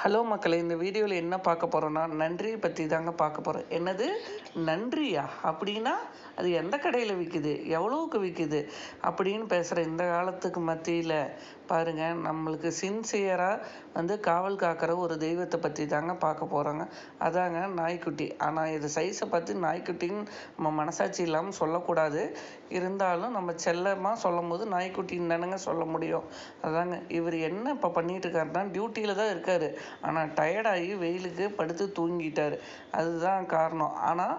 Hello மக்களே, இந்த வீடியோவில் என்ன பார்க்க போகிறோன்னா, நன்றியை பற்றி தாங்க பார்க்க போகிறோம். என்னது நன்றியா? அப்படின்னா அது எந்த கடையில் விற்குது, எவ்வளோவுக்கு விற்குது அப்படின்னு பேசுகிற இந்த காலத்துக்கு மத்தியில் பாருங்கள், நம்மளுக்கு சின்சியராக காவல் காக்கிற ஒரு தெய்வத்தை பற்றி தாங்க பார்க்க போகிறோங்க. அதாங்க நாய்க்குட்டி. ஆனால் இது சைஸை பார்த்து நாய்க்குட்டின்னு நம்ம மனசாட்சி இல்லாமல் சொல்லக்கூடாது. இருந்தாலும் நம்ம செல்லமாக சொல்லும் போது நாய்க்குட்டின்னு தானேங்க சொல்ல முடியும். அதாங்க இவர் என்ன இப்போ பண்ணிகிட்டு இருக்காருன்னா, டியூட்டியில் தான் இருக்கார். ஆனால் டயர்டாகி வெயிலுக்கு படுத்து தூங்கிட்டார். அதுதான் காரணம். ஆனால்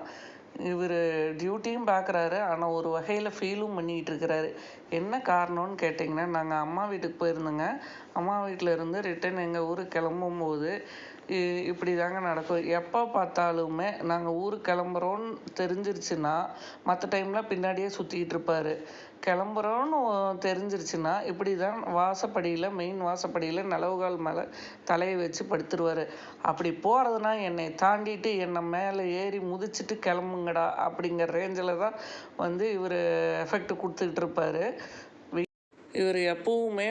இவர் டியூட்டியும் பார்க்குறாரு, ஆனால் ஒரு வகையில் ஃபீலும் பண்ணிகிட்டு இருக்கிறாரு. என்ன காரணம்னு கேட்டிங்கன்னா, நாங்கள் அம்மா வீட்டுக்கு போயிருந்தோங்க. அம்மா வீட்டில் இருந்து ரிட்டன் எங்கள் ஊருக்கு கிளம்பும்போது இப்படி தாங்க நடக்கும். எப்போ பார்த்தாலுமே நாங்கள் ஊருக்கு கிளம்புறோன்னு தெரிஞ்சிருச்சுன்னா மற்ற டைமில் பின்னாடியே சுற்றிக்கிட்டு இருப்பார். கிளம்புறோன்னு தெரிஞ்சிருச்சுன்னா இப்படி தான் மெயின் வாசப்படியில் நிலவுகால் மேலே தலையை வச்சு படுத்துருவார். அப்படி போகிறதுனா என்னை தாண்டிட்டு என்னை மேலே ஏறி முதிச்சுட்டு கிளம்புங்கடா அப்படிங்கிற ரேஞ்சில் தான் இவர் எஃபெக்ட் கொடுத்துக்கிட்டு இருப்பார். இவர் எப்போவுமே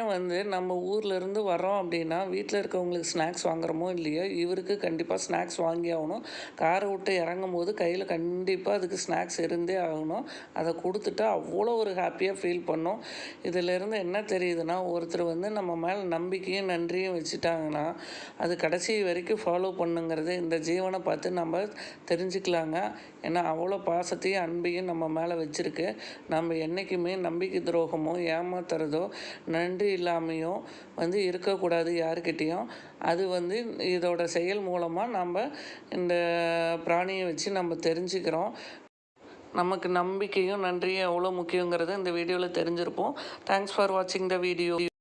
நம்ம ஊர்லேருந்து வரோம் அப்படின்னா வீட்டில் இருக்கவங்களுக்கு ஸ்நாக்ஸ் வாங்குறோமோ இல்லையோ, இவருக்கு கண்டிப்பாக ஸ்நாக்ஸ் வாங்கி ஆகணும். காரை விட்டு இறங்கும் போது கையில் கண்டிப்பாக அதுக்கு ஸ்நாக்ஸ் இருந்தே ஆகணும். அதை கொடுத்துட்டா அவ்வளோ ஒரு ஹாப்பியாக ஃபீல் பண்ணோம். இதிலேருந்து என்ன தெரியுதுன்னா, ஒருத்தர் நம்ம மேலே நம்பிக்கையும் நன்றியும் வச்சுட்டாங்கன்னா அது கடைசி வரைக்கும் ஃபாலோ பண்ணுங்கிறது இந்த ஜீவனை பார்த்து நம்ம தெரிஞ்சுக்கலாங்க. ஏன்னா அவ்வளோ பாசத்தையும் அன்பையும் நம்ம மேலே வச்சுருக்கு. நம்ம என்றைக்குமே நம்பிக்கை துரோகமோ ஏமாத்துறதோ நன்றி இல்லாமையும் இருக்கக்கூடாது யாருக்கிட்டேயும். அது இதோட செயல் மூலமாக நம்ம இந்த பிராணியை வச்சு நம்ம தெரிஞ்சுக்கிறோம். நமக்கு நம்பிக்கையும் நன்றியும் எவ்வளோ முக்கியங்கிறது இந்த வீடியோவில் தெரிஞ்சிருப்போம். தேங்க்ஸ் ஃபார் வாட்சிங் த வீடியோ.